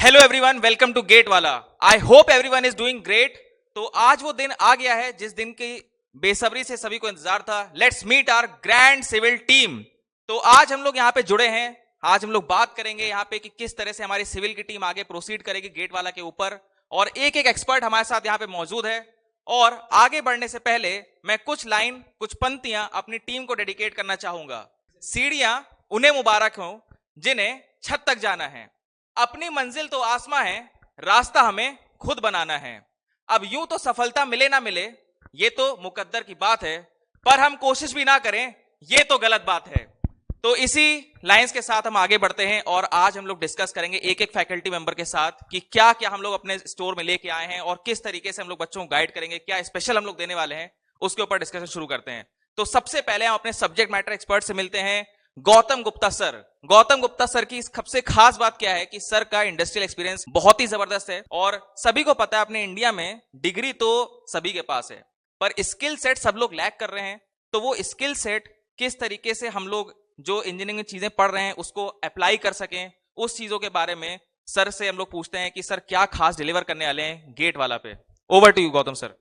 Hello everyone, welcome to GATE Wallah. I hope everyone is doing great. तो आज वो दिन आ गया है जिस दिन की बेसब्री से सभी को इंतजार था। Let's meet our grand civil team. तो आज हम लोग यहाँ पे जुड़े हैं। आज हम लोग बात करेंगे यहाँ पे कि किस तरह से हमारी सिविल की टीम आगे प्रोसीड करेगी गेट वाला के ऊपर, और एक एक एक्सपर्ट हमारे साथ यहाँ पे मौजूद है। और आगे बढ़ने से पहले मैं कुछ लाइन, कुछ पंक्तियां अपनी टीम को डेडिकेट करना चाहूंगा। सीढ़ियां उन्हें मुबारक हो जिन्हें छत तक जाना है, अपनी मंजिल तो आसमां है, रास्ता हमें खुद बनाना है। अब यूं तो सफलता मिले ना मिले ये तो मुकद्दर की बात है, पर हम कोशिश भी ना करें ये तो गलत बात है। तो इसी लाइंस के साथ हम आगे बढ़ते हैं और आज हम लोग डिस्कस करेंगे एक एक फैकल्टी मेंबर के साथ कि क्या क्या हम लोग अपने स्टोर में लेके आए हैं और किस तरीके से हम लोग बच्चों को गाइड करेंगे, क्या स्पेशल हम लोग देने वाले हैं, उसके ऊपर डिस्कशन शुरू करते हैं। तो सबसे पहले हम अपने सब्जेक्ट मैटर एक्सपर्ट से मिलते हैं, गौतम गुप्ता सर। गौतम गुप्ता सर की सबसे खास बात क्या है कि सर का इंडस्ट्रियल एक्सपीरियंस बहुत ही जबरदस्त है। और सभी को पता है अपने इंडिया में डिग्री तो सभी के पास है, पर स्किल सेट सब लोग लैक कर रहे हैं। तो वो स्किल सेट किस तरीके से हम लोग जो इंजीनियरिंग में चीजें पढ़ रहे हैं उसको अप्लाई कर सकें, उस चीजों के बारे में सर से हम लोग पूछते हैं कि सर क्या खास डिलीवर करने वाले हैं गेट वाला पे। Over to you Gautam sir.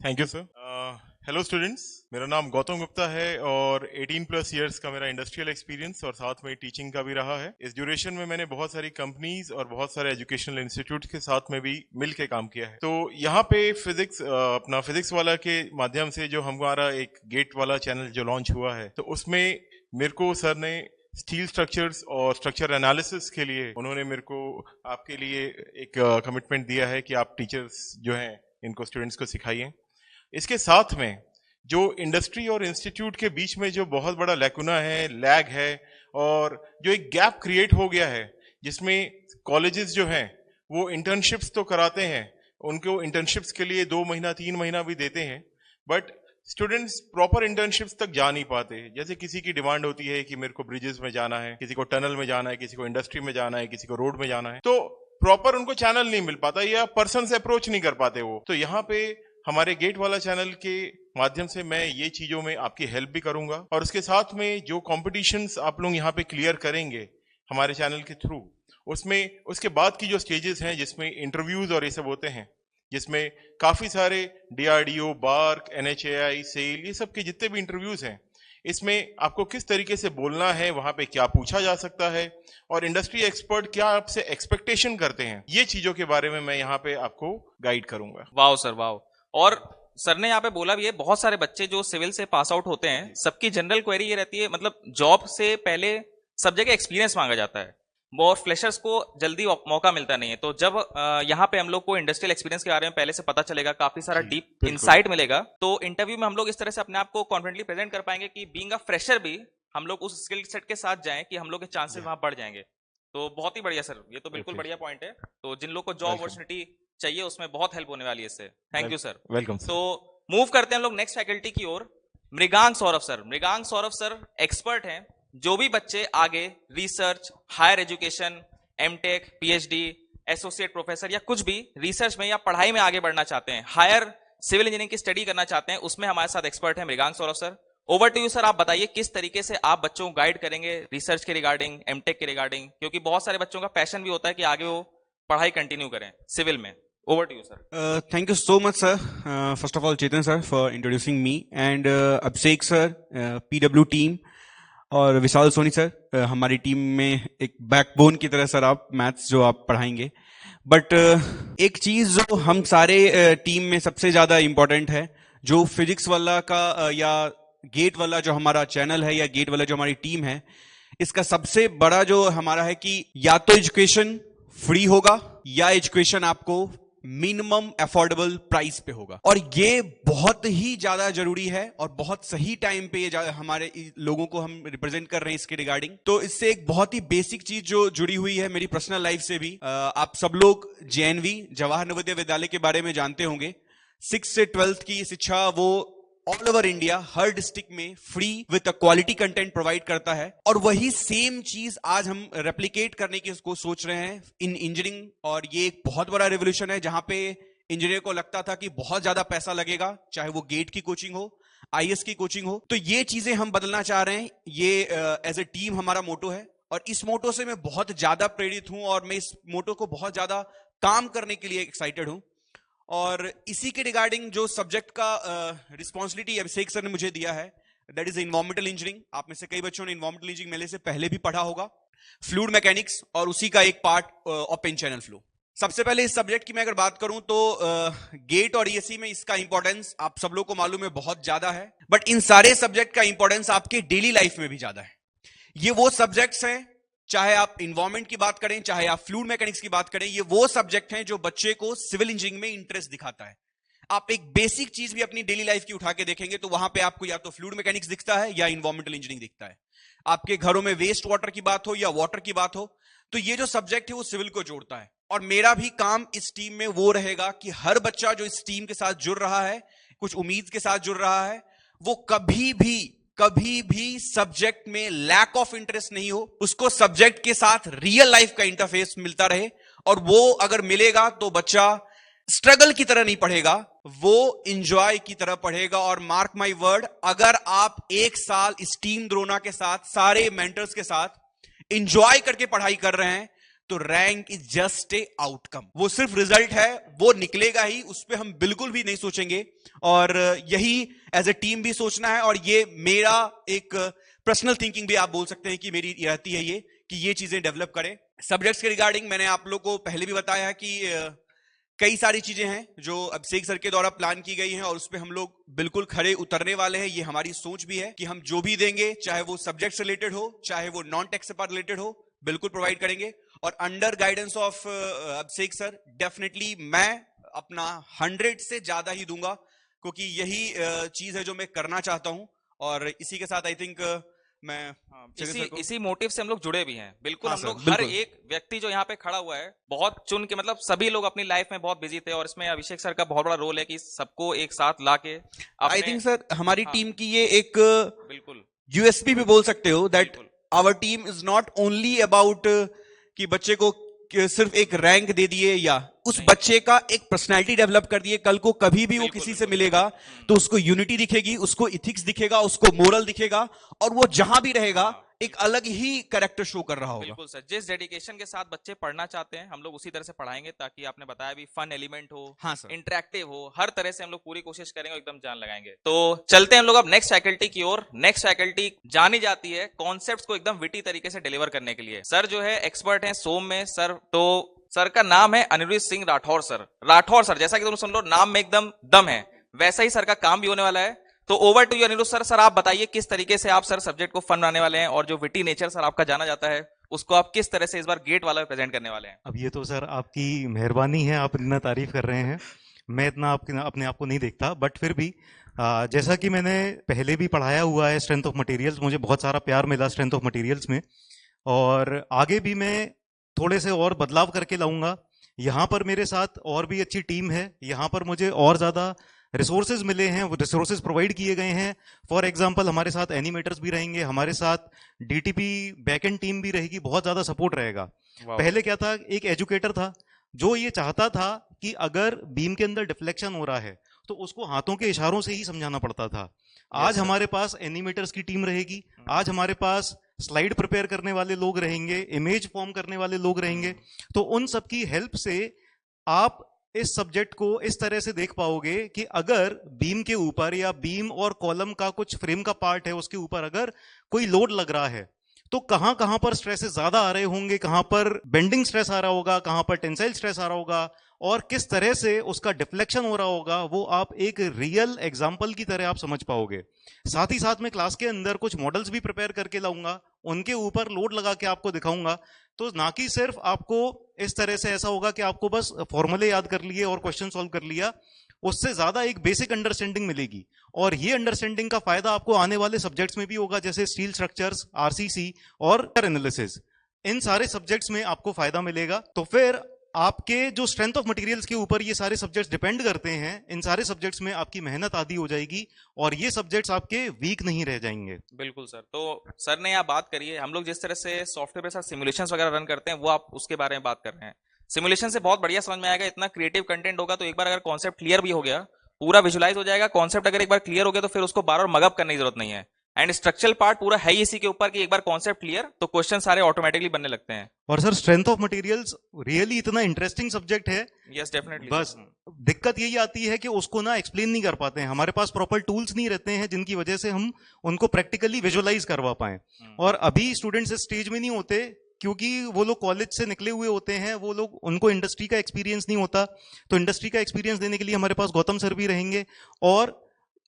Thank you sir. Hello students, मेरा नाम गौतम गुप्ता है और 18 प्लस इयर्स का मेरा इंडस्ट्रियल एक्सपीरियंस और साथ में टीचिंग का भी रहा है। इस ड्यूरेशन में मैंने बहुत सारी कंपनीज और बहुत सारे एजुकेशनल इंस्टीट्यूट के साथ में भी मिल के काम किया है। तो यहाँ पे फिजिक्स अपना फिजिक्स वाला के माध्यम से जो हमारा एक गेट वाला चैनल जो लॉन्च हुआ है, तो उसमें मेरे को सर ने स्टील स्ट्रक्चर्स और स्ट्रक्चर एनालिसिस के लिए उन्होंने मेरे को आपके लिए एक कमिटमेंट दिया है कि आप टीचर्स जो हैं इनको स्टूडेंट्स को सिखाइए। इसके साथ में जो इंडस्ट्री और इंस्टीट्यूट के बीच में जो बहुत बड़ा लैकुना है, लैग है, और जो एक गैप क्रिएट हो गया है जिसमें कॉलेजेस जो हैं वो इंटर्नशिप्स तो कराते हैं, उनको इंटर्नशिप्स के लिए 2 महीना 3 महीना भी देते हैं, बट स्टूडेंट्स प्रॉपर इंटर्नशिप्स तक जा नहीं पाते। जैसे किसी की डिमांड होती है कि मेरे को ब्रिजेस में जाना है, किसी को टनल में जाना है, किसी को इंडस्ट्री में जाना है, किसी को रोड में जाना है, तो प्रॉपर उनको चैनल नहीं मिल पाता या पर्सन से अप्रोच नहीं कर पाते वो। तो यहाँ पे हमारे गेट वाला चैनल के माध्यम से मैं ये चीजों में आपकी हेल्प भी करूंगा, और उसके साथ में जो कॉम्पिटिशन्स आप लोग यहाँ पे क्लियर करेंगे हमारे चैनल के थ्रू, उसमें उसके बाद की जो स्टेजेस हैं जिसमें इंटरव्यूज और ये सब होते हैं, जिसमें काफी सारे डीआरडीओ, बार्क, एनएचएआई, सेल, ये सब के जितने भी इंटरव्यूज हैं, इसमें आपको किस तरीके से बोलना है, वहां पे क्या पूछा जा सकता है, और इंडस्ट्री एक्सपर्ट क्या आपसे एक्सपेक्टेशन करते हैं, ये चीजों के बारे में मैं यहाँ पे आपको गाइड करूंगा। वाह सर, वाह। और सर ने यहाँ पे बोला भी है, बहुत सारे बच्चे जो सिविल से पास आउट होते हैं सबकी जनरल क्वेरी ये रहती है, मतलब जॉब से पहले सब जगह एक्सपीरियंस मांगा जाता है और फ्रेशर्स को जल्दी मौका मिलता नहीं है। तो जब यहाँ पे हम लोग को इंडस्ट्रियल एक्सपीरियंस के बारे में पहले से पता चलेगा, काफी सारा डीप इंसाइट मिलेगा, तो इंटरव्यू में हम लोग इस तरह से अपने आप को कॉन्फिडेंटली प्रेजेंट कर पाएंगे कि बीइंग अ फ्रेशर भी हम लोग उस स्किल सेट के साथ जाएं कि हम लोग के चांसेस वहां बढ़ जाएंगे। तो बहुत ही बढ़िया सर, ये तो बिल्कुल बढ़िया पॉइंट है। तो जिन लोग को जॉब अपॉर्चुनिटी चाहिए उसमें बहुत हेल्प होने वाली है इससे। Thank you sir. वेलकम। तो मूव करते हैं हम लोग नेक्स्ट फैकल्टी की ओर। Mrigank Saurabh sir. Mrigank Saurabh sir expert हैं। जो भी बच्चे आगे research, higher education, MTech, PhD, associate professor या कुछ भी रिसर्च में या पढ़ाई में आगे बढ़ना चाहते हैं, हायर सिविल इंजीनियरिंग की स्टडी करना चाहते हैं, उसमें हमारे साथ एक्सपर्ट है Mrigank Saurabh sir. Over to you sir. आप बताइए किस तरीके से आप बच्चों को गाइड करेंगे रिसर्च के रिगार्डिंग, एमटेक के रिगार्डिंग, क्योंकि बहुत सारे बच्चों का पैशन भी होता है कि आगे वो पढ़ाई कंटिन्यू करें सिविल में। Over to you, sir. Thank you so much, sir. First of all, Chetan sir, for introducing me, and Abhishek sir, PW team, और विशाल सोनी सर, हमारी टीम में एक बैकबोन की तरह सर आप मैथ्स जो आप पढ़ाएंगे। बट एक चीज जो हम सारे टीम में सबसे ज्यादा इम्पोर्टेंट है, जो फिजिक्स वाला का या गेट वाला जो हमारा चैनल है या गेट वाला जो हमारी टीम है, इसका सबसे बड़ा जो हमारा है कि या तो एजुकेशन फ्री होगा या एजुकेशन आपको मिनिमम अफोर्डेबल प्राइस पे होगा, और ये बहुत ही ज्यादा जरूरी है और बहुत सही टाइम पे ये हमारे लोगों को हम रिप्रेजेंट कर रहे हैं इसके रिगार्डिंग। तो इससे एक बहुत ही बेसिक चीज जो जुड़ी हुई है मेरी पर्सनल लाइफ से भी, आप सब लोग जेएनवी जवाहर नवोदय विद्यालय के बारे में जानते होंगे। 6 से 12th की शिक्षा वो ऑल ओवर इंडिया हर डिस्ट्रिक्ट में free with a quality content provide करता है, और वही सेम चीज आज हम रेप्लिकेट करने की उसको सोच रहे हैं इन इंजीनियरिंग। और ये एक बहुत बड़ा रेवोल्यूशन है जहां पे इंजीनियर को लगता था कि बहुत ज्यादा पैसा लगेगा, चाहे वो गेट की कोचिंग हो, आईएएस की कोचिंग हो। तो ये चीजें हम बदलना चाह रहे हैं। ये एज ए टीम हमारा मोटो है, और इस मोटो से मैं बहुत ज्यादा प्रेरित हूं और मैं इस मोटो को बहुत ज्यादा काम करने के लिए एक्साइटेड हूं। और इसी के रिगार्डिंग जो सब्जेक्ट का रिस्पॉन्सिबिलिटी अभिषेक सर ने मुझे दिया है, दैट इज इन्वायरमेंटल इंजीनियरिंग। आप में से कई बच्चों ने इन्वायरमेंटल इंजीनियरिंग मेरे से पहले भी पढ़ा होगा, फ्लूइड मैकेनिक्स, और उसी का एक पार्ट ओपन चैनल फ्लो। सबसे पहले इस सब्जेक्ट की मैं अगर बात करूं तो गेट और ईएससी में इसका इंपॉर्टेंस आप सब लोग को मालूम है बहुत ज्यादा है, बट इन सारे सब्जेक्ट का इंपॉर्टेंस आपके डेली लाइफ में भी ज्यादा है। ये वो सब्जेक्ट्स हैं, चाहे आप इन्वायरमेंट की बात करें, चाहे आप फ्लूइड मैकेनिक्स की बात करें, ये वो सब्जेक्ट हैं जो बच्चे को सिविल इंजीनियरिंग में इंटरेस्ट दिखाता है। आप एक बेसिक चीज भी अपनी डेली लाइफ की उठा के देखेंगे तो वहां पे आपको या तो फ्लूइड मैकेनिक्स दिखता है या इन्वायरमेंटल इंजीनियरिंग दिखता है। आपके घरों में वेस्ट वाटर की बात हो या वाटर की बात हो, तो ये जो सब्जेक्ट है वो सिविल को जोड़ता है। और मेरा भी काम इस टीम में वो रहेगा कि हर बच्चा जो इस टीम के साथ जुड़ रहा है, कुछ उम्मीद के साथ जुड़ रहा है, वो कभी भी सब्जेक्ट में लैक ऑफ इंटरेस्ट नहीं हो, उसको सब्जेक्ट के साथ रियल लाइफ का इंटरफेस मिलता रहे। और वो अगर मिलेगा तो बच्चा स्ट्रगल की तरह नहीं पढ़ेगा, वो इंजॉय की तरह पढ़ेगा। और मार्क माई वर्ड, अगर आप एक साल इस टीम द्रोना के साथ, सारे मेंटर्स के साथ इंजॉय करके पढ़ाई कर रहे हैं, तो rank is just a outcome. वो सिर्फ रिजल्ट है, वो निकलेगा ही, उस पर हम बिल्कुल भी नहीं सोचेंगे। और यही एज ए टीम भी सोचना है। और ये मेरा एक पर्सनल थिंकिंग भी आप बोल सकते हैं कि मेरी रहती है ये, कि ये चीजें डेवलप करें। सब्जेक्ट्स के रिगार्डिंग मैंने आप लोग को पहले भी बताया है कि कई सारी चीजें हैं जो अभिषेक सर के द्वारा प्लान की गई हैं और उस पर हम लोग बिल्कुल खड़े उतरने वाले हैं। ये हमारी सोच भी है कि हम जो भी देंगे, चाहे वो सब्जेक्ट से रिलेटेड हो, चाहे वो नॉन टेक से रिलेटेड हो, बिल्कुल प्रोवाइड करेंगे। और under guidance of Abhishek sir definitely मैं अपना 100 से ज्यादा ही दूंगा, क्योंकि यही चीज है जो मैं करना चाहता हूं। और इसी के साथ आई थिंक मैं इसी मोटिव से हम लोग जुड़े भी हैं। बिल्कुल, हाँ हम सर, लोग हर बिल्कुल। एक व्यक्ति जो यहाँ पे खड़ा हुआ है बहुत चुन के, मतलब सभी लोग अपनी लाइफ में बहुत बिजी थे और इसमें अभिषेक सर का बहुत बड़ा रोल है कि सबको एक साथ ला के आई थिंक सर हमारी हाँ। टीम की ये एक बिल्कुल यूएसपी भी बोल सकते हो, दैट बिल्कुल। Our team is not only about कि बच्चे को सिर्फ एक रैंक दे दिए या उस नहीं। बच्चे का एक पर्सनालिटी डेवलप कर दिए। कल को कभी भी वो बिल्कुल, किसी से बिल्कुल। मिलेगा तो उसको यूनिटी दिखेगी, उसको इथिक्स दिखेगा, उसको मोरल दिखेगा, और वो जहां भी रहेगा हाँ, एक अलग ही कैरेक्टर शो कर रहा होगा। बिल्कुल सर, जिस डेडिकेशन के साथ बच्चे पढ़ना चाहते हैं हम लोग उसी तरह से पढ़ाएंगे, ताकि आपने बताया भी फन एलिमेंट हो, हाँ सर। इंटरेक्टिव हो, हर तरह से हम लोग पूरी कोशिश करेंगे, एकदम जान लगाएंगे। तो चलते हैं हम लोग अब नेक्स्ट फैकल्टी की ओर। नेक्स्ट फैकल्टी जानी जाती है कॉन्सेप्ट्स को एकदम विटी तरीके से डिलीवर करने के लिए। सर जो है एक्सपर्ट हैं सोम में। सर तो सर का नाम है अनिरुद्ध सिंह राठौर सर। राठौर सर, जैसा कि तुम सुन लो नाम में एकदम दम है, वैसा ही सर का काम भी होने वाला है। तो over to you Anirudh sir. Sir आप बताइए किस तरीके से आप सर सब्जेक्ट को फन बनाने वाले हैं, और जो विटी नेचर सर आपका जाना जाता है उसको आप किस तरह से इस बार गेट वाला प्रेजेंट करने वाले हैं। अब ये तो सर आपकी मेहरबानी है, आप इतना तारीफ कर रहे हैं। मैं इतना अपने आप को नहीं देखता, बट फिर भी जैसा कि मैंने पहले भी पढ़ाया हुआ है स्ट्रेंथ ऑफ मटेरियल्स, मुझे बहुत सारा प्यार मिला स्ट्रेंथ ऑफ मटेरियल्स में, और आगे भी मैं थोड़े से और बदलाव करके लाऊंगा। यहाँ पर मेरे साथ और भी अच्छी टीम है, यहाँ पर मुझे और ज़्यादा रिसोर्सेज मिले हैं, वो रिसोर्सेज प्रोवाइड किए गए हैं। फॉर एग्जांपल हमारे साथ एनिमेटर्स भी रहेंगे, हमारे साथ डीटीपी बैकएंड टीम भी रहेगी, बहुत ज़्यादा सपोर्ट रहेगा। पहले क्या था, एक एजुकेटर था जो ये चाहता था कि अगर बीम के अंदर डिफ्लेक्शन हो रहा है तो उसको हाथों के इशारों से ही समझाना पड़ता था। आज हमारे पास एनिमेटर्स की टीम रहेगी, आज हमारे पास स्लाइड प्रिपेयर करने वाले लोग रहेंगे, इमेज फॉर्म करने वाले लोग रहेंगे। तो उन सब की हेल्प से आप इस सब्जेक्ट को इस तरह से देख पाओगे कि अगर बीम के ऊपर या बीम और कॉलम का कुछ फ्रेम का पार्ट है उसके ऊपर अगर कोई लोड लग रहा है तो कहां कहां पर स्ट्रेसेस ज्यादा आ रहे होंगे, कहां पर बेंडिंग स्ट्रेस आ रहा होगा, कहां पर टेंसाइल स्ट्रेस आ रहा होगा, और किस तरह से उसका डिफ्लेक्शन हो रहा होगा, वो आप एक रियल एग्जाम्पल की तरह आप समझ पाओगे। साथ ही साथ में क्लास के अंदर कुछ मॉडल्स भी प्रिपेयर करके लाऊंगा, उनके ऊपर लोड लगा के आपको दिखाऊंगा। तो ना कि सिर्फ आपको इस तरह से ऐसा होगा कि आपको बस फॉर्मूले याद कर लिए और क्वेश्चन सॉल्व कर लिया, उससे ज्यादा एक बेसिक अंडरस्टैंडिंग मिलेगी। और ये अंडरस्टैंडिंग का फायदा आपको आने वाले सब्जेक्ट्स में भी होगा, जैसे स्टील स्ट्रक्चर्स, आरसीसी और एनालिसिस। इन सारे सब्जेक्ट्स में आपको फायदा मिलेगा। तो फिर आपके जो स्ट्रेंथ ऑफ मटेरियल्स के ऊपर ये सारे सब्जेक्ट्स डिपेंड करते हैं, इन सारे सब्जेक्ट्स में आपकी मेहनत आधी हो जाएगी और ये सब्जेक्ट्स आपके वीक नहीं रह जाएंगे। बिल्कुल सर। तो सर ने आप बात करिए, हम लोग जिस तरह से सॉफ्टवेयर पे सर सिमुलेशंस वगैरह रन करते हैं, वो आप उसके बारे में बात कर रहे हैं। सिमुलेशन से बहुत बढ़िया समझ में आएगा, इतना क्रिएटिव कंटेंट होगा। तो एक बार अगर कॉन्सेप्ट क्लियर भी हो गया, पूरा विजुलाइज हो जाएगा कॉन्सेप्ट, अगर एक बार क्लियर हो गया तो फिर उसको बार बार मगअप करने की जरूरत नहीं है। एंड स्ट्रक्चरल पार्ट पूरा है ही इसी के ऊपर कि एक बार कॉन्सेप्ट क्लियर तो क्वेश्चन सारे ऑटोमेटिकली बनने लगते हैं. और sir strength of materials really इतना इंटरेस्टिंग सब्जेक्ट है. Yes definitely. बस दिक्कत यही आती है कि उसको ना एक्सप्लेन नहीं कर पाते हैं. हमारे पास प्रॉपर टूल्स नहीं रहते हैं जिनकी वजह से हम उनको प्रैक्टिकली विजुअलाइज करवा पाए. और अभी स्टूडेंट्स इस स्टेज में नहीं होते क्योंकि वो लोग कॉलेज से निकले हुए होते हैं. वो लोग उनको इंडस्ट्री का एक्सपीरियंस नहीं होता. तो इंडस्ट्री का एक्सपीरियंस देने के लिए हमारे पास गौतम सर भी रहेंगे. और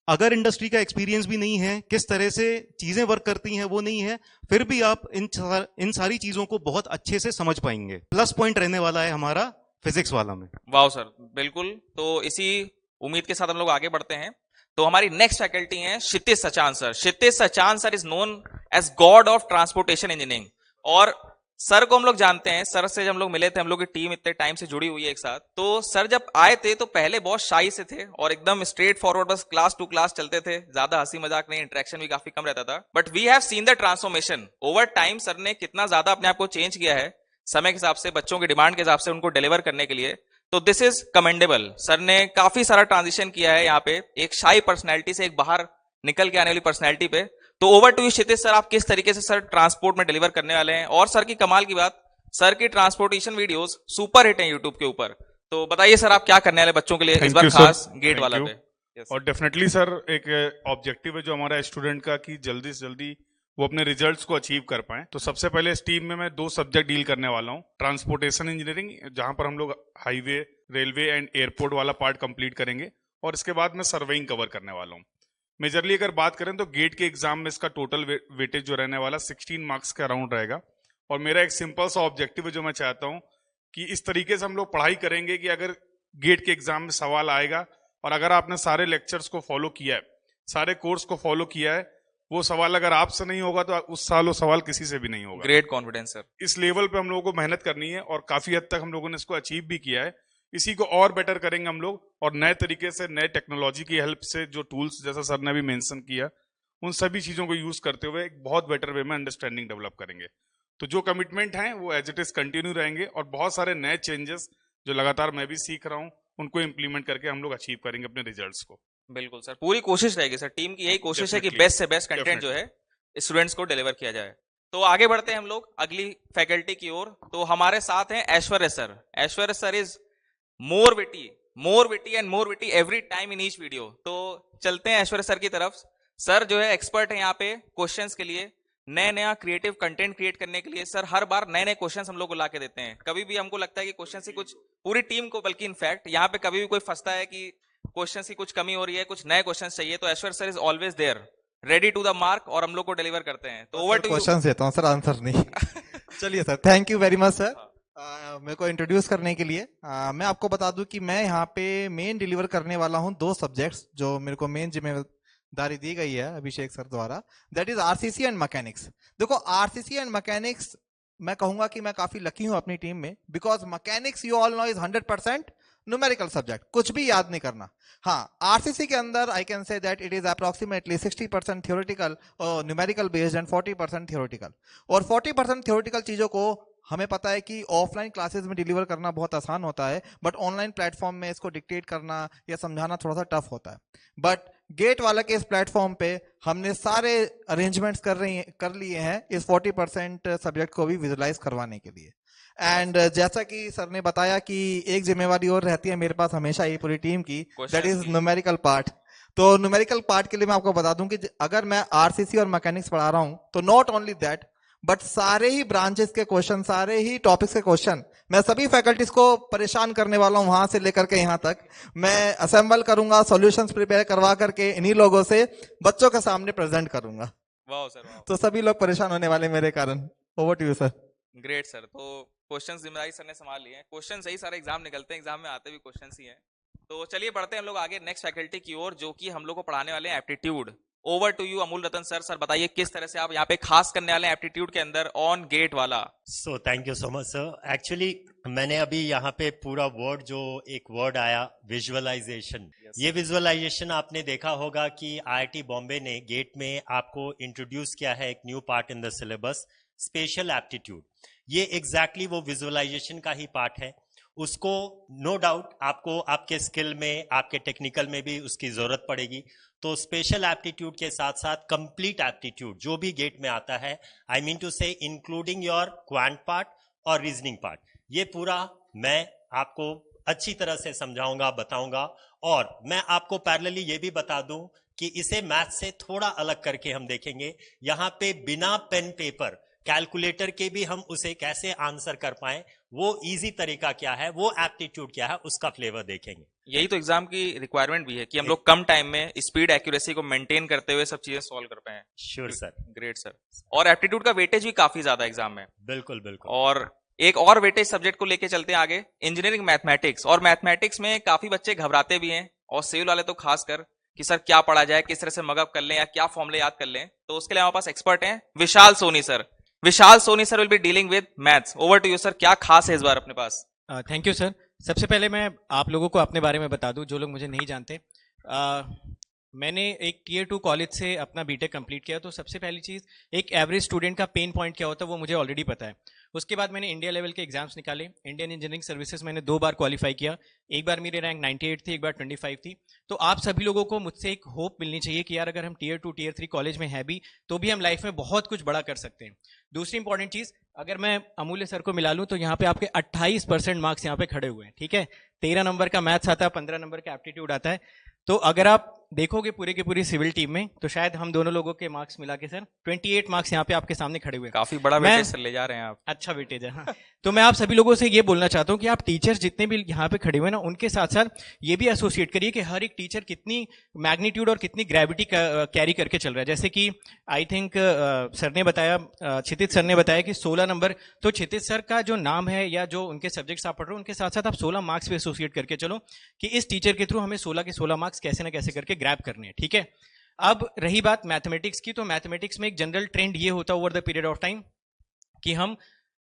अगर इंडस्ट्री का एक्सपीरियंस भी नहीं है, किस तरह से चीजें वर्क करती हैं वो नहीं है, फिर भी आप इन सारी चीजों को बहुत अच्छे से समझ पाएंगे. प्लस पॉइंट रहने वाला है हमारा फिजिक्स वाला में. वाह सर, बिल्कुल. तो इसी उम्मीद के साथ हम लोग आगे बढ़ते हैं. तो हमारी नेक्स्ट फैकल्टी है Kshitij Sachan sir. Kshitij Sachan sir is known as god of transportation engineering. और सर को हम लोग जानते हैं, सर से जब हम लोग मिले थे, हम लोग की टीम इतने टाइम से जुड़ी हुई है एक साथ. तो सर जब आए थे तो पहले बहुत शाई से थे और एकदम स्ट्रेट फॉरवर्ड बस क्लास टू क्लास चलते थे. ज्यादा हंसी मजाक नहीं, इंटरेक्शन भी काफी कम रहता था. But we have seen the transformation over time. Sir ने कितना ज्यादा अपने आप को चेंज किया है समय के हिसाब से, बच्चों की डिमांड के हिसाब से उनको डिलीवर करने के लिए. तो दिस इज कमेंडेबल. सर ने काफी सारा ट्रांजिशन किया है यहाँ पे, एक शाई पर्सनैलिटी से एक बाहर निकल के आने वाली पर्सनैलिटी पे. तो over to you Kshitij sir, आप किस तरीके से सर ट्रांसपोर्ट में डिलीवर करने वाले हैं. और सर की कमाल की बात, सर की ट्रांसपोर्टेशन वीडियोस सुपर हिट हैं यूट्यूब के ऊपर. तो बताइए सर, आप क्या करने वाले बच्चों के लिए इस बार खास गेट वाला पे. और डेफिनेटली सर एक ऑब्जेक्टिव है जो हमारा स्टूडेंट का कि जल्दी से जल्दी वो अपने रिजल्ट्स को अचीव कर पाए. तो सबसे पहले इस टीम में मैं 2 सब्जेक्ट डील करने वाला हूँ. ट्रांसपोर्टेशन इंजीनियरिंग, जहां पर हम लोग हाईवे, रेलवे एंड एयरपोर्ट वाला पार्ट कंप्लीट करेंगे. और इसके बाद मैं सर्वेइंग कवर करने वाला हूँ. मेजरली अगर बात करें तो गेट के एग्जाम में इसका टोटल वेटेज जो रहने वाला 16 मार्क्स के अराउंड रहेगा. और मेरा एक सिंपल सा ऑब्जेक्टिव है जो मैं चाहता हूं कि इस तरीके से हम लोग पढ़ाई करेंगे कि अगर गेट के एग्जाम में सवाल आएगा और अगर आपने सारे लेक्चर्स को फॉलो किया है, सारे कोर्स को फॉलो किया है, वो सवाल अगर आपसे नहीं होगा तो उस साल वो सवाल किसी से भी नहीं होगा. Great confidence sir. इस लेवल पे हम लोगों को मेहनत करनी है और काफी हद तक हम लोगों ने इसको अचीव भी किया है. इसी को और बेटर करेंगे हम लोग और नए तरीके से, नए टेक्नोलॉजी की हेल्प से, जो टूल्स जैसा सर ने भी मेंशन किया, उन सभी चीजों को यूज करते हुए एक बहुत बेटर वे में अंडरस्टैंडिंग डेवलप करेंगे. तो जो कमिटमेंट हैं वो एज इट इज कंटिन्यू रहेंगे और बहुत सारे नए चेंजेस जो लगातार मैं भी सीख रहा हूं उनको इंप्लीमेंट करके हम लोग अचीव करेंगे अपने रिजल्ट्स को. बिल्कुल सर, पूरी कोशिश रहेगी सर. टीम की यही कोशिश है कि बेस्ट से बेस्ट कंटेंट जो है स्टूडेंट्स को डिलीवर किया जाए. तो आगे बढ़ते हैं हम लोग अगली फैकल्टी की ओर. तो हमारे साथ हैं Aishwarya sir. Aishwarya sir is more witty and more witty every time in each video. तो चलते हैं ऐश्वर्य सर की तरफ. सर जो है एक्सपर्ट है यहाँ पे क्वेश्चंस के लिए, नया क्रिएटिव कंटेंट क्रिएट करने के लिए. सर हर बार नए क्वेश्चंस हम लोग को ला के देते हैं. कभी भी हमको लगता है कि क्वेश्चन से कुछ, पूरी टीम को बल्कि इनफैक्ट यहाँ पे कभी भी कोई फंसता है कि क्वेश्चन की कुछ कमी हो रही है, कुछ नए क्वेश्चन चाहिए, तो Aishwarya sir is always there, ready to the mark, और हम लोग को डिलीवर करते हैं. तो ओवर टू क्वेश्चन देता हूँ सर, आंसर नहीं. चलिए sir, thank you very much sir मेरे को इंट्रोड्यूस करने के लिए. मैं आपको बता दूं कि मैं यहाँ पे मेन डिलीवर करने वाला हूँ 2 सब्जेक्ट्स जो मेरे को मेन जिम्मेदारी दी गई है अभिषेक सर द्वारा. That is RCC and mechanics. देखो आरसीसी एंड मैकेनिक्स, मैं कहूंगा कि मैं काफी लकी हूं अपनी टीम में, because mechanics you all know is 100% numerical subject, कुछ भी याद नहीं करना. हाँ, आरसीसी के अंदर I can say that it is approximately 60% theoretical और न्यूमेरिकल बेस्ड एंड 40% थ्योरेटिकल. और 40% थ्योरेटिकल चीजों को हमें पता है कि ऑफलाइन क्लासेस में डिलीवर करना बहुत आसान होता है, बट ऑनलाइन प्लेटफॉर्म में इसको डिक्टेट करना या समझाना थोड़ा सा टफ होता है. बट गेट वाला के इस प्लेटफॉर्म पे हमने सारे अरेंजमेंट्स कर लिए हैं इस 40% सब्जेक्ट को भी विजुलाइज करवाने के लिए. एंड जैसा कि सर ने बताया कि एक जिम्मेवारी और रहती है मेरे पास हमेशा ही पूरी टीम की, दैट इज न्यूमेरिकल पार्ट. तो न्यूमेरिकल पार्ट के लिए मैं आपको बता दूं कि अगर मैं आरसीसी और मैकेनिक्स पढ़ा रहा हूं तो नॉट ओनली दैट, बट सारे ही ब्रांचेस के क्वेश्चन, सारे ही टॉपिक्स के क्वेश्चन मैं सभी फैकल्टीज को परेशान करने वाला हूं, वहां से लेकर के यहां तक मैं असेंबल करूंगा, सॉल्यूशंस प्रिपेयर करवा करके इन्हीं लोगों से बच्चों के सामने प्रेजेंट करूंगा. वाह सर, वाह. तो सभी लोग परेशान होने वाले मेरे कारण. Over to you sir. Great sir. तो क्वेश्चन जिम्मेदारी सर ने संभाल लिए हैं. क्वेश्चन सही सारे एग्जाम निकलते हैं, एग्जाम में आते भी क्वेश्चन ही हैं. तो चलिए बढ़ते हैं हम लोग आगे नेक्स्ट फैकल्टी की ओर, जो कि हम लोग को पढ़ाने वाले हैं aptitude. Over to you Amul Ratan sir. Sir बताइए किस तरह से आप यहाँ पे खास करने वाले हैं एप्टीट्यूड के अंदर ऑन गेट वाला. So thank you so much sir. Actually मैंने अभी यहाँ पे पूरा वर्ड, जो एक वर्ड आया विजुअलाइजेशन, ये विजुअलाइजेशन आपने देखा होगा कि आईआईटी बॉम्बे ने गेट में आपको इंट्रोड्यूस किया है एक new part in the syllabus, special aptitude. ये एग्जैक्टली वो विजुअलाइजेशन का ही पार्ट है. उसको नो डाउट आपको आपके स्किल में, आपके टेक्निकल में भी उसकी जरूरत पड़ेगी। तो स्पेशल एप्टीट्यूड के साथ साथ कंप्लीट एप्टीट्यूड जो भी गेट में आता है, आई मीन टू से इंक्लूडिंग योर क्वांट पार्ट और रीजनिंग पार्ट, ये पूरा मैं आपको अच्छी तरह से समझाऊंगा, बताऊंगा। और मैं आपको पैरेलली ये भी बता दूं कि इसे मैथ से थोड़ा अलग करके हम देखेंगे। यहां पे बिना पेन पेपर, कैलकुलेटर के भी हम उसे कैसे आंसर कर पाए, वो इजी तरीका क्या है, वो एप्टीट्यूड क्या है, उसका फ्लेवर देखेंगे। यही तो एग्जाम की रिक्वायरमेंट भी है कि हम लोग कम टाइम में स्पीड एक्यूरेसी को मेंटेन करते हुए सब चीजें सॉल्व कर पाए। Sure sir. Great sir. और एप्टीट्यूड का वेटेज भी काफी ज्यादा एग्जाम में। बिल्कुल बिल्कुल। और एक और वेटेज सब्जेक्ट को लेके चलते हैं आगे, इंजीनियरिंग मैथमेटिक्स। और मैथमेटिक्स में काफी बच्चे घबराते भी हैं, और सिविल वाले तो खासकर, कि सर क्या पढ़ा जाए, किस तरह से मगअप कर लें या क्या फॉर्मूले याद कर लें। तो उसके लिए हमारे पास एक्सपर्ट हैं Vishal Soni sir. Vishal Soni sir will be dealing with maths. Over to you sir, क्या खास है इस बार अपने पास? Thank you sir. सबसे पहले मैं आप लोगों को अपने बारे में बता दूं, जो लोग मुझे नहीं जानते। मैंने एक टियर 2 कॉलेज से अपना बीटेक कंप्लीट किया। तो सबसे पहली चीज़, एक एवरेज स्टूडेंट का पेन पॉइंट क्या होता है वो मुझे ऑलरेडी पता है। उसके बाद मैंने इंडिया लेवल के एग्जाम्स निकाले। इंडियन इंजीनियरिंग सर्विसेज मैंने 2 बार क्वालिफाई किया। एक बार मेरी रैंक 98 थी, एक बार 25 थी। तो आप सभी लोगों को मुझसे एक होप मिलनी चाहिए कि यार अगर हम टियर 2 टियर 3 कॉलेज में है भी, तो भी हम लाइफ में बहुत कुछ बड़ा कर सकते हैं। दूसरी इंपॉर्टेंट चीज़, अगर मैं अमूल्य सर को मिला लूँ तो यहाँ पे आपके 28% मार्क्स यहाँ पे खड़े हुए हैं, ठीक है। 13 नंबर का मैथ्स आता है, 15 नंबर का एप्टीट्यूड आता है। तो अगर आप देखोगे पूरे के पूरी सिविल टीम में, तो शायद हम दोनों लोगों के मार्क्स मिला के सर 28 मार्क्स यहाँ पे आपके सामने खड़े हुए हैं। काफी बड़ा वेटेज सर ले जा रहे हैं आप। अच्छा वेटेज है, हाँ। तो मैं आप सभी लोगों से ये बोलना चाहता हूँ कि आप टीचर्स जितने भी यहाँ पे खड़े हुए हैं ना, उनके साथ साथ ये भी एसोसिएट करिए कि हर एक टीचर कितनी मैग्नीट्यूड और कितनी ग्रेविटी कैरी करके चल रहा है। जैसे कि आई थिंक सर ने बताया, क्षितिज सर ने बताया कि 16 नंबर, तो क्षितिज सर का जो नाम है या जो उनके सब्जेक्ट्स आप पढ़ रहे हो, उनके साथ साथ आप 16 मार्क्स भी एसोसिएट करके चलो कि इस टीचर के थ्रू हमें 16 के 16 मार्क्स कैसे ना कैसे करके ग्रैब करने हैं, ठीक है। अब रही बात मैथमेटिक्स की, तो मैथमेटिक्स में एक जनरल ट्रेंड ये होता है over the period of time कि हम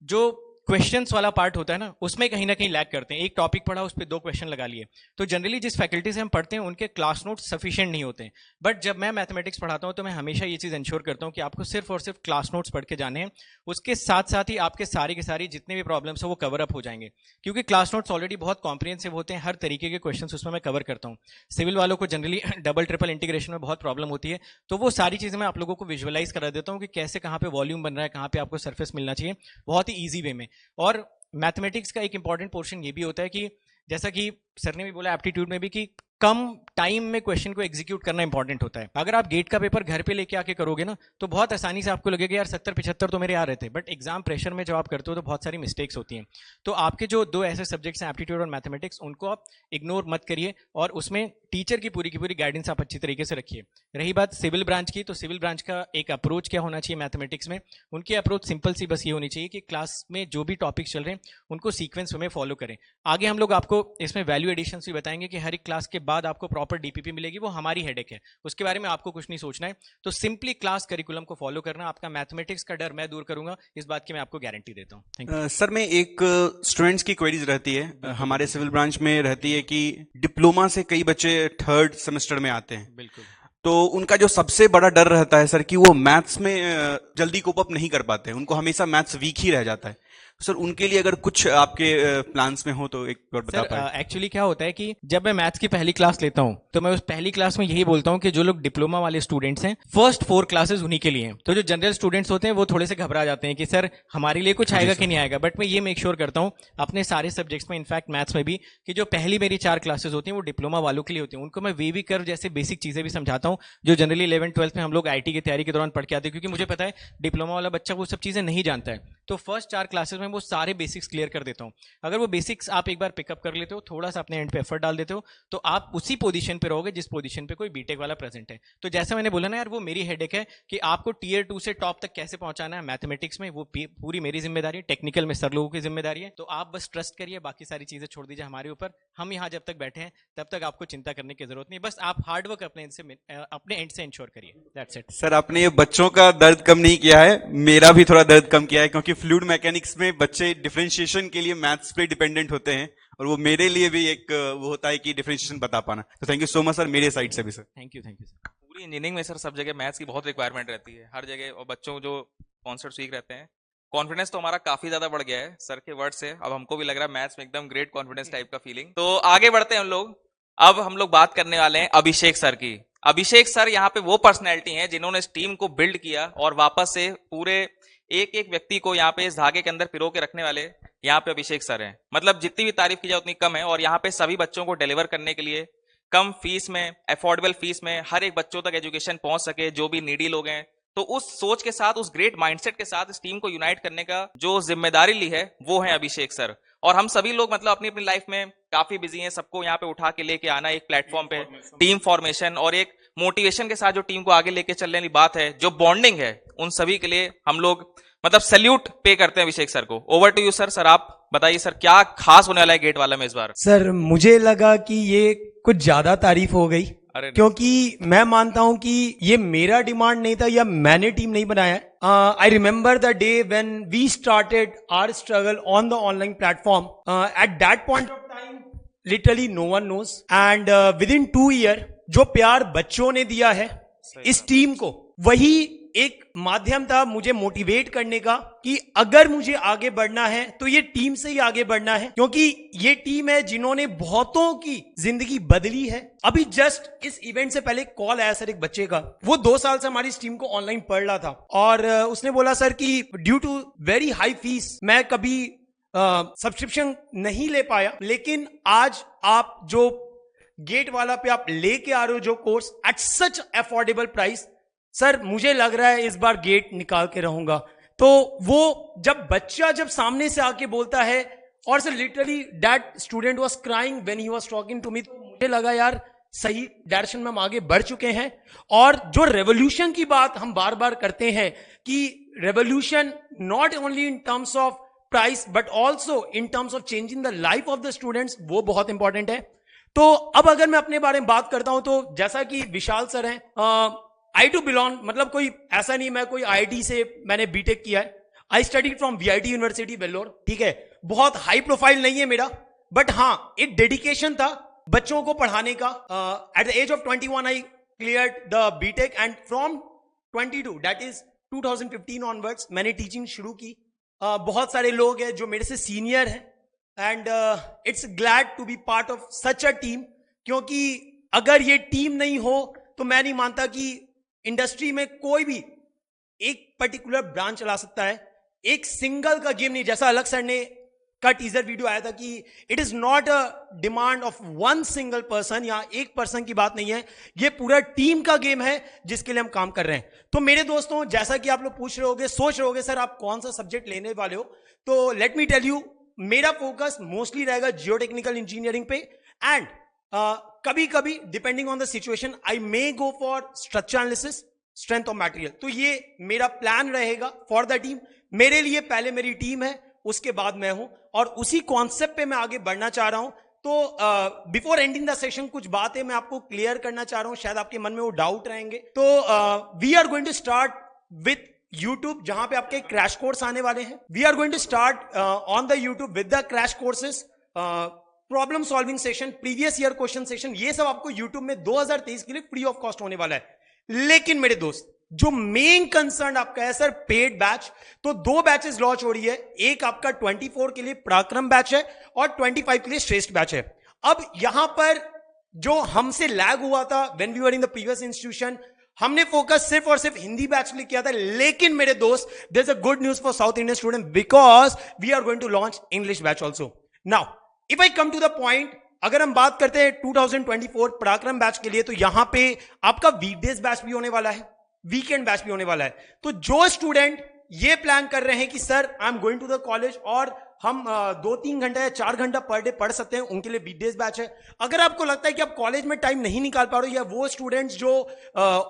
जो क्वेश्चंस वाला पार्ट होता है ना, उसमें कहीं ना कहीं लैग करते हैं। एक टॉपिक पढ़ा, उस पर 2 क्वेश्चन लगा लिए। तो जनरली जिस फैकल्टी से हम पढ़ते हैं उनके क्लास नोट्स सफिशिएंट नहीं होते हैं। बट जब मैं मैथमेटिक्स पढ़ाता हूं तो मैं हमेशा ये चीज़ इंश्योर करता हूं कि आपको सिर्फ और सिर्फ क्लास नोट्स पढ़ के जाने हैं। उसके साथ साथ ही आपके सारी के सारी जितने भी प्रॉब्लम्स हो वो कवर अप हो जाएंगे, क्योंकि क्लास नोट्स ऑलरेडी बहुत कॉम्प्रिहेंसिव होते हैं। हर तरीके के क्वेश्चन उसमें मैं कवर करता हूँ। सिविल वालों को जनरली डबल ट्रिपल इंटीग्रेशन में बहुत प्रॉब्लम होती है, तो वो सारी चीज़ें मैं आप लोगों को विजुअलाइज करा देता हूँ कि कैसे कहाँ पे वॉल्यूम बन रहा है, कहाँ पे आपको सरफेस मिलना चाहिए, बहुत ही ईजी वे में। और मैथमेटिक्स का एक इंपॉर्टेंट पोर्शन ये भी होता है कि जैसा कि सर ने भी बोला एप्टीट्यूड में भी, कि कम टाइम में क्वेश्चन को एग्जीक्यूट करना इंपॉर्टेंट होता है। अगर आप गेट का पेपर घर पे लेके आके करोगे ना, तो बहुत आसानी से आपको लगेगा यार 70-75 तो मेरे आ रहे थे, बट एग्जाम प्रेशर में जब आप करते हो तो बहुत सारी मिस्टेक्स होती हैं। तो आपके जो 2 ऐसे सब्जेक्ट्स हैं, एप्टीट्यूड और मैथमेटिक्स, उनको आप इग्नोर मत करिए और उसमें टीचर की पूरी गाइडेंस आप अच्छी तरीके से रखिए। रही बात सिविल ब्रांच की, तो सिविल ब्रांच का एक अप्रोच क्या होना चाहिए मैथमेटिक्स में, उनकी अप्रोच सिंपल सी बस ये होनी चाहिए कि क्लास में जो भी टॉपिक्स चल रहे हैं उनको सीक्वेंस में फॉलो करें। आगे हम लोग आपको इसमें वैल्यू एडिशंस भी बताएंगे कि हर एक क्लास के बाद आपको प्रॉपर डीपीपी मिलेगी, वो हमारी हेडेक है, उसके बारे में आपको कुछ नहीं सोचना है। तो सिंपली क्लास करिकुलम को फॉलो करना, आपका मैथमेटिक्स का डर मैं दूर करूंगा, इस बात की मैं आपको गारंटी देता हूं। Thank you. सर, में एक स्टूडेंट्स की क्वेरीज रहती है हमारे सिविल ब्रांच में रहती है कि डिप्लोमा से कई बच्चे 3rd सेमेस्टर में आते हैं। बिल्कुल। तो उनका जो सबसे बड़ा डर रहता है सर कि वो मैथ्स में जल्दी कोप अप नहीं कर पाते, उनको हमेशा मैथ्स वीक ही रह जाता है। सर उनके लिए अगर कुछ आपके प्लान्स में हो तो एक बार बता पाए। एक्चुअली क्या होता है कि जब मैं मैथ्स की पहली क्लास लेता हूं तो मैं उस पहली क्लास में यही बोलता हूं कि जो लोग डिप्लोमा वाले स्टूडेंट्स हैं, फर्स्ट 4 क्लासेस उन्हीं के लिए हैं। तो जो जनरल स्टूडेंट्स होते हैं वो थोड़े से घबरा जाते हैं कि सर हमारे लिए कुछ आएगा कि नहीं आएगा। बट मैं ये मेक श्योर करता हूं अपने सारे सब्जेक्ट्स में, इनफैक्ट मैथ्स में भी, कि जो पहली मेरी 4 क्लासेस होती हैं वो डिप्लोमा वालों के लिए होती हैं। उनको मैं वे भी कर्व जैसे बेसिक चीजें भी समझाता हूं जो जनरली 11th-12th में हम लोग आईटी की तैयारी के दौरान पढ़ के आते हैं, क्योंकि मुझे पता है डिप्लोमा वाला बच्चा वो सब चीजें नहीं जानता है। तो फर्स्ट 4 क्लासेस में वो सारे बेसिक्स क्लियर कर देता हूं। अगर वो बेसिक्स आप एक बार पिकअप कर लेते हो, थोड़ा सा अपने एंड पे एफर्ट डाल देते हो, तो आप उसी पोजीशन पे रहोगे जिस पोजीशन पे कोई बीटेक वाला प्रेजेंट है। तो जैसे मैंने बोला ना यार, वो मेरी हेडेक है कि आपको टियर 2 से टॉप तक कैसे पहुंचाना है मैथमेटिक्स में, वो पूरी मेरी जिम्मेदारी है। टेक्निकल में सर लोगों की जिम्मेदारी है। तो आप बस ट्रस्ट करिए, बाकी सारी चीजें छोड़ दीजिए हमारे ऊपर। हम यहाँ जब तक बैठे हैं तब तक आपको चिंता करने की जरूरत नहीं, बस आप हार्डवर्क अपने एंड से इंश्योर करिए। That's it. सर आपने ये बच्चों का दर्द कम नहीं किया है, मेरा भी थोड़ा दर्द कम किया है, क्योंकि फ्लूइड मैकेनिक्स में बच्चे डिफरेंशिएशन के लिए मैथ्स पे डिपेंडेंट होते हैं, और वो मेरे लिए भी एक वो होता है कि डिफरेंशिएशन बता पाना। तो thank you so much sir, मेरे साइड से भी सर। Thank you sir. पूरी इंजीनियरिंग में सर सब जगह मैथ्स की बहुत रिक्वायरमेंट रहती है हर जगह, और बच्चों जो कॉन्सेप्ट सीख रहते हैं कॉन्फिडेंस तो हमारा काफी ज्यादा बढ़ गया है सर के वर्ड से। अब हमको भी लग रहा है मैथ्स में एकदम ग्रेट कॉन्फिडेंस टाइप का फीलिंग। तो आगे बढ़ते हैं हम लोग। अब हम लोग बात करने वाले हैं अभिषेक सर की। अभिषेक सर यहाँ पे वो पर्सनैलिटी हैं जिन्होंने इस टीम को बिल्ड किया और वापस से पूरे एक एक व्यक्ति को यहाँ पे इस धागे के अंदर पिरो के रखने वाले यहाँ पे अभिषेक सर हैं। मतलब जितनी भी तारीफ की जाए उतनी कम है। और यहाँ पे सभी बच्चों को डिलीवर करने के लिए कम फीस में, अफोर्डेबल फीस में हर एक बच्चों तक एजुकेशन पहुंच सके, जो भी नीडी लोग हैं। तो उस सोच के साथ, उस ग्रेट माइंडसेट के साथ इस टीम को यूनाइट करने का जो जिम्मेदारी ली है वो है अभिषेक सर। और हम सभी लोग मतलब अपनी अपनी लाइफ में काफी बिजी हैं, सबको यहाँ पे उठा के लेके आना एक प्लेटफॉर्म पे, टीम फॉर्मेशन और एक मोटिवेशन के साथ जो टीम को आगे लेके चलने की बात है, जो बॉन्डिंग है, उन सभी के लिए हम लोग मतलब सैल्यूट पे करते हैं अभिषेक सर को। Over to you sir. Sir आप बताइए सर क्या खास होने वाला है गेट वाला में इस बार? सर मुझे लगा कि ये कुछ ज्यादा तारीफ हो गई, अरे क्योंकि मैं मानता हूं कि ये मेरा डिमांड नहीं था या मैंने टीम नहीं बनाया। I remember the day when we started our struggle on the online platform. At that point of time literally no one knows, and within 2 year जो प्यार बच्चों ने दिया है इस टीम को, वही एक माध्यम था मुझे मोटिवेट करने का कि अगर मुझे आगे बढ़ना है तो ये टीम से ही आगे बढ़ना है, क्योंकि ये टीम है जिन्होंने बहुतों की जिंदगी बदली है। अभी जस्ट इस इवेंट से पहले कॉल आया सर एक बच्चे का, वो 2 साल से हमारी इस टीम को ऑनलाइन पढ़ रहा था और उसने बोला सर कि due to very high fees मैं कभी सब्सक्रिप्शन नहीं ले पाया, लेकिन आज आप जो गेट वाला पे आप लेके आ रहे हो जो course at such affordable price, sir मुझे लग रहा है इस बार गेट निकाल के रहूंगा। तो वो जब सामने से आके बोलता है, और sir literally that student was crying when he was talking to me, तो मुझे लगा यार सही डायरेक्शन में हम आगे बढ़ चुके हैं। और जो रेवोल्यूशन की बात हम बार बार करते हैं कि revolution not only in terms of price but also in terms of changing the life of the students, वो बहुत इंपॉर्टेंट है। तो अब अगर मैं अपने बारे में बात करता हूं तो जैसा कि विशाल सर हैं, आई टू बिलोंग, मतलब कोई ऐसा नहीं मैं कोई आईआईटी से मैंने बीटेक किया है। I studied from VIT university Vellore, ठीक है, बहुत हाई प्रोफाइल नहीं है मेरा, बट हाँ एक डेडिकेशन था बच्चों को पढ़ाने का। At the age of 21 I cleared the BTech and from 22 that is 2015 onwards मैंने टीचिंग शुरू की। बहुत सारे लोग हैं जो मेरे से सीनियर हैं and it's glad to be part of such a team, क्योंकि अगर ये टीम नहीं हो तो मैं नहीं मानता कि इंडस्ट्री में कोई भी एक पर्टिकुलर ब्रांच चला सकता है। एक सिंगल का गेम नहीं, जैसा अलग सर ने का टीजर वीडियो आया था कि it is not a demand of one single person, या एक पर्सन की बात नहीं है, ये पूरा टीम का गेम है जिसके लिए हम काम कर रहे हैं। तो मेरे दोस्तों, जैसा कि आप लोग पूछ रहे होगे, सोच रहे होगे सर आप कौन सा सब्जेक्ट लेने वाले हो, तो लेट मी टेल यू, मेरा फोकस मोस्टली रहेगा जियो टेक्निकल इंजीनियरिंग पे। एंड कभी कभी depending on the situation I may go for structure analysis, strength of material. तो ये मेरा प्लान रहेगा फॉर द टीम। मेरे लिए पहले मेरी टीम है, उसके बाद मैं हूं, और उसी कॉन्सेप्ट पे मैं आगे बढ़ना चाह रहा हूं। तो बिफोर एंडिंग द सेशन कुछ बातें मैं आपको क्लियर करना चाह रहा हूं, शायद आपके मन में वो डाउट रहेंगे। तो we are going to start with YouTube, जहां पे आपके क्रैश कोर्स आने वाले हैं। We are going to start on the YouTube with the crash courses, problem solving session, previous year question session, ये सब आपको YouTube में 2023 के लिए फ्री ऑफ कॉस्ट होने वाला है। लेकिन मेरे दोस्त, जो मेन कंसर्न आपका है सर पेड बैच, तो 2 बैचेस लॉन्च हो रही है। एक आपका 24 के लिए पराक्रम बैच है और 25 के लिए श्रेष्ठ बैच है। अब यहां पर जो हमसे लैग हुआ था when we were in the previous institution, हमने फोकस सिर्फ और सिर्फ हिंदी बैच के लिए किया था। लेकिन मेरे दोस्त, there is a good news for South Indian student, because we are going to launch English batch also. Now if I come to the point, अगर हम बात करते हैं 2024 पराक्रम बैच के लिए, तो यहां पे आपका वीकडेज बैच भी होने वाला है, वीकेंड बैच भी होने वाला है। तो जो स्टूडेंट ये प्लान कर रहे हैं कि sir I am going to the college और हम 2-3 घंटा या 4 घंटा पर डे पढ़ सकते हैं, उनके लिए वीकडेज बैच है। अगर आपको लगता है कि आप कॉलेज में टाइम नहीं निकाल पा रहे हो, या वो स्टूडेंट्स जो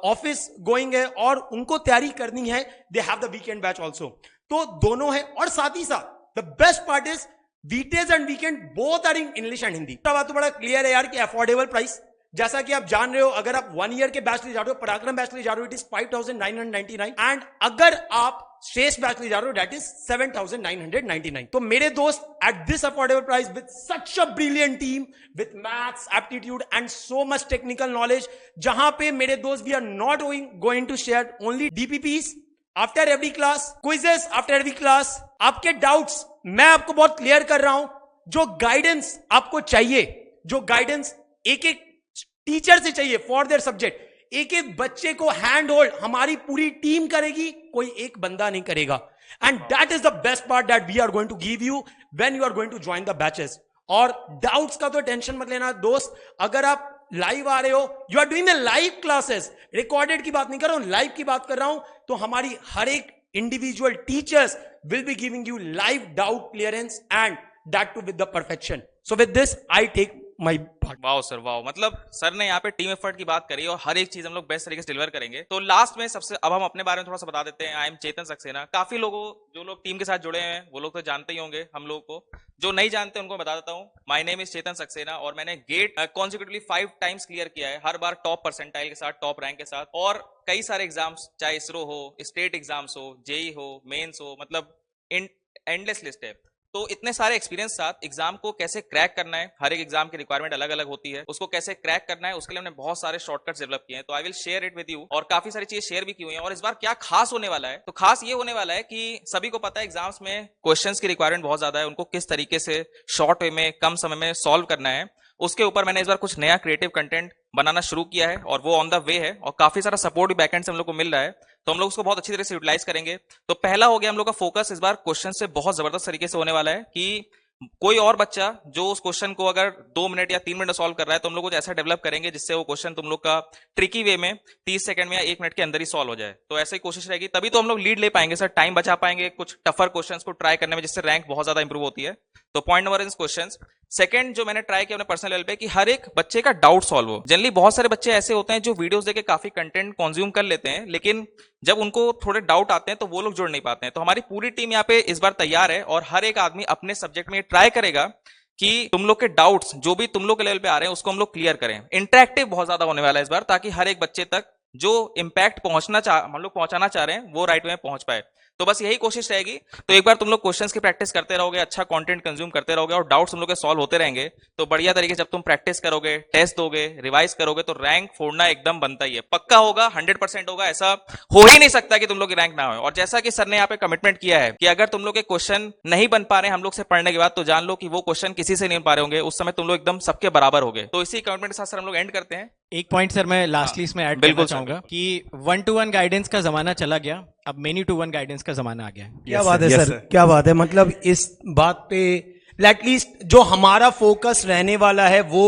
ऑफिस गोइंग है और उनको तैयारी करनी है, they have the weekend batch also. तो दोनों है, और साथ ही साथ the best part is weekdays and weekend both are in English and Hindi. बात तो बड़ा क्लियर है यार कि अफोर्डेबल प्राइस, जैसा कि आप जान रहे हो, अगर आप 1 ईयर के बैच ले जा रहे हो, पराक्रम बैच ले जा रहे हो, इट इज 5,999, एंड अगर आप श्रेष्ठ बैच ले जा रहे हो, दैट इज 7,999। तो मेरे दोस्त, at this affordable price with such a brilliant team with maths, aptitude and so much technical knowledge, जहां पे मेरे दोस्त we are not going to share only DPPs, after every class, quizzes after every class, आपके doubts मैं आपको बहुत clear कर रहा हूं। जो गाइडेंस आपको चाहिए, जो गाइडेंस एक एक टीचर से चाहिए फॉर देयर सब्जेक्ट, एक एक बच्चे को हैंड होल्ड हमारी पूरी टीम करेगी, कोई एक बंदा नहीं करेगा। And that is the best part that we are going to give you when you are going to join the batches. और डाउट्स का तो टेंशन मत लेना दोस्त, अगर आप लाइव आ रहे हो, you are doing the live classes, recorded की बात नहीं कर रहा हूं, लाइव की बात कर रहा हूं, तो हमारी हर एक individual teachers will be giving you live doubt clearance and that too with the perfection. So with this I take my part. Wow sir, wow. मतलब सर ने यहाँ पे टीम एफर्ट की बात करी और हर एक चीज हम लोग बेस्ट तरीके से डिलीवर करेंगे। तो लास्ट में सबसे अब हम अपने बारे में थोड़ा सा बता देते हैं। आई एम चेतन सक्सेना। काफी लोगों, जो लोग टीम के साथ जुड़े हैं वो लोग तो जानते ही होंगे हम लोग को, जो नहीं जानते उनको बता देता हूँ। माय नेम इज चेतन सक्सेना और मैंने गेट कॉन्सिक्यूटिवली 5 टाइम्स क्लियर किया है, हर बार टॉप परसेंटाइल के साथ, टॉप रैंक के साथ, और कई सारे एग्जाम्स, चाहे इसरो हो, स्टेट एग्जाम्स हो, जेई हो, मेंस हो, मतलब एंडलेस लिस्ट है। तो इतने सारे एक्सपीरियंस साथ एग्जाम को कैसे क्रैक करना है, हर एक एग्जाम की रिक्वायरमेंट अलग अलग होती है, उसको कैसे क्रैक करना है, उसके लिए हमने बहुत सारे शॉर्टकट्स डेवलप किए हैं। तो I will share it with you, और काफी सारी चीजें शेयर भी की हुई हैं। और इस बार क्या खास होने वाला है, तो खास ये होने वाला है कि सभी को पता है एग्जाम्स में क्वेश्चंस की रिक्वायरमेंट बहुत ज्यादा है, उनको किस तरीके से शॉर्ट वे में, कम समय में सॉल्व करना है, उसके ऊपर मैंने इस बार कुछ नया क्रिएटिव कंटेंट बनाना शुरू किया है और वो ऑन द वे है, और काफी सारा सपोर्ट भी बैकएंड से हम लोग को मिल रहा है। तो हम लोग उसको बहुत अच्छी तरह से यूटिलाइज करेंगे। तो पहला हो गया हम लोग का फोकस इस बार क्वेश्चन से बहुत जबरदस्त तरीके से होने वाला है कि कोई और बच्चा जो उस क्वेश्चन को अगर 2 मिनट या 3 मिनट सॉल्व कर रहा है, तो हम लोग कुछ ऐसा डेवलप करेंगे जिससे वो क्वेश्चन तुम लोग का ट्रिकी वे में 30 सेकंड में या 1 मिनट के अंदर ही सॉल्व हो जाए। तो ऐसे ही कोशिश रहेगी, तभी तो हम लोग लीड ले पाएंगे सर, टाइम बचा पाएंगे कुछ टफर क्वेश्चंस को ट्राई करने में, जिससे रैंक बहुत ज्यादा इंप्रूव होती है। तो point number is questions. Second जो मैंने ट्राई किया अपने पर्सनल लेवल पे, कि हर एक बच्चे का डाउट सॉल्व हो। जनरली बहुत सारे बच्चे ऐसे होते हैं जो वीडियोस देख के काफी कंटेंट कंज्यूम कर लेते हैं, लेकिन जब उनको थोड़े डाउट आते हैं तो वो लोग जुड़ नहीं पाते हैं। तो हमारी पूरी टीम यहाँ पे इस बार तैयार है और हर एक आदमी अपने सब्जेक्ट में ट्राई करेगा कि तुम लोग के डाउट्स जो भी तुम लोग के लेवल पे आ रहे हैं उसको हम लोग क्लियर करें। इंटरेक्टिव बहुत ज्यादा होने वाला है इस बार, ताकि हर एक बच्चे तक जो इंपैक्ट हम लोग पहुंचाना चाह रहे हैं वो राइट वे में पहुंच पाए। तो बस यही कोशिश रहेगी। तो एक बार तुम लोग क्वेश्चंस की प्रैक्टिस करते रहोगे, अच्छा कंटेंट कंज्यूम करते रहोगे और डाउट्स तुम लोग के सॉल्व होते रहेंगे, तो बढ़िया तरीके से जब तुम प्रैक्टिस करोगे, टेस्ट दोगे, रिवाइज करोगे, तो रैंक फोड़ना एकदम बनता ही है, पक्का होगा, 100% होगा। ऐसा हो ही नहीं सकता कि तुम लोग की रैंक ना हो। और जैसा कि सर ने यहाँ पे कमिटमेंट किया है कि अगर तुम लोग के क्वेश्चन नहीं बन पा रहे हम लोग से पढ़ने के बाद, तो जान लो कि वो क्वेश्चन किसी से नहीं बन पा रहे होंगे, उस समय तुम लोग एकदम सबके बराबर हो गए। तो इसी कमिटमेंट के साथ सर हम लोग एंड करते हैं। एक पॉइंट सर मैं लास्टली इसमें ऐड करना चाहूंगा कि 1-to-1 गाइडेंस का जमाना चला गया, अब मेनी टू वन गाइडेंस का जमाना आ गया है। क्या बात है सर, क्या बात है। मतलब इस बात पे एटलीस्ट जो हमारा फोकस रहने वाला है वो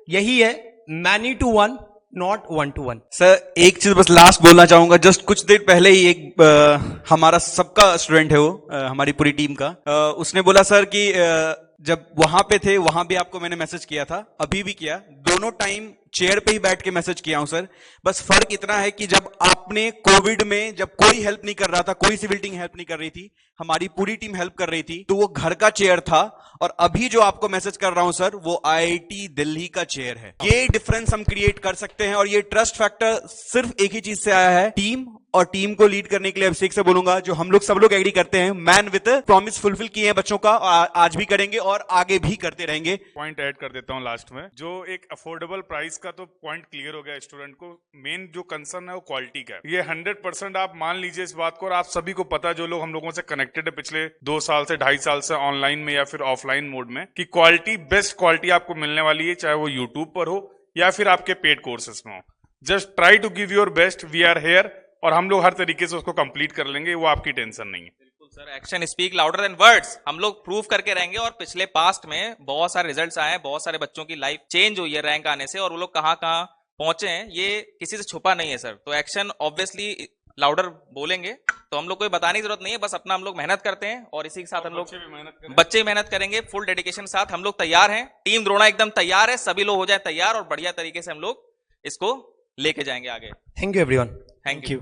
यही है, many to one, not 1-to-1। Sir एक चीज बस लास्ट बोलना चाहूंगा। जस्ट कुछ देर पहले ही एक हमारा सबका स्टूडेंट है वो, हमारी पूरी टीम का, उसने बोला सर कि जब वहां पे थे वहां भी आपको मैंने मैसेज किया था, अभी भी किया, दोनों टाइम चेयर पे ही बैठ के मैसेज किया हूं सर। बस फर्क इतना है कि जब आपने कोविड में, जब कोई हेल्प नहीं कर रहा था, कोई सिविल टीम हेल्प नहीं कर रही थी, हमारी पूरी टीम हेल्प कर रही थी, तो वो घर का चेयर था, और अभी जो आपको मैसेज कर रहा हूं सर वो IIT दिल्ली का चेयर है। ये डिफरेंस हम क्रिएट कर सकते हैं, और ये ट्रस्ट फैक्टर सिर्फ एक ही चीज से आया है, टीम। और टीम को लीड करने के लिए अभिषेक से बोलूंगा, जो हम लोग सब लोग एग्री करते हैं, मैन विद प्रॉमिस फुलफिल किए हैं बच्चों का, आज भी करेंगे और आगे भी करते रहेंगे। पॉइंट ऐड कर देता हूँ लास्ट में, जो एक अफोर्डेबल प्राइस का तो पॉइंट क्लियर हो गया स्टूडेंट को। मेन जो कंसर्न है वो क्वालिटी का है। ये 100% आप मान लीजिए इस बात को, और आप सभी को पता, जो लोग हम लोगों से कनेक्टेड है पिछले 2 साल से 2.5 साल से ऑनलाइन में या फिर ऑफलाइन मोड में, कि क्वालिटी, बेस्ट क्वालिटी आपको मिलने वाली है, चाहे वो यूट्यूब पर हो या फिर आपके पेड कोर्सेज में हो। Just try to give your best, we are here, और हम लोग हर तरीके से उसको कंप्लीट कर लेंगे, वो आपकी टेंशन नहीं है। बिल्कुल sir, action speak louder than words, हम लोग प्रूव करके रहेंगे। और पिछले पास्ट में बहुत सारे रिजल्ट्स आए हैं, बहुत सारे बच्चों की लाइफ चेंज हुई है रैंक आने से, और वो लोग कहाँ कहाँ पहुंचे हैं ये किसी से छुपा नहीं है सर। तो एक्शन ऑब्वियसली लाउडर बोलेंगे, तो हम लोग कोई बताने की जरूरत नहीं है, बस अपना हम लोग मेहनत करते हैं, और इसी के साथ हम लोग बच्चे मेहनत करेंगे फुल डेडिकेशन के साथ। हम लोग तैयार हैं, टीम द्रोणा एकदम तैयार है, सभी लोग हो जाए तैयार, और बढ़िया तरीके से हम लोग इसको लेके जाएंगे आगे। Thank you everyone. Thank you.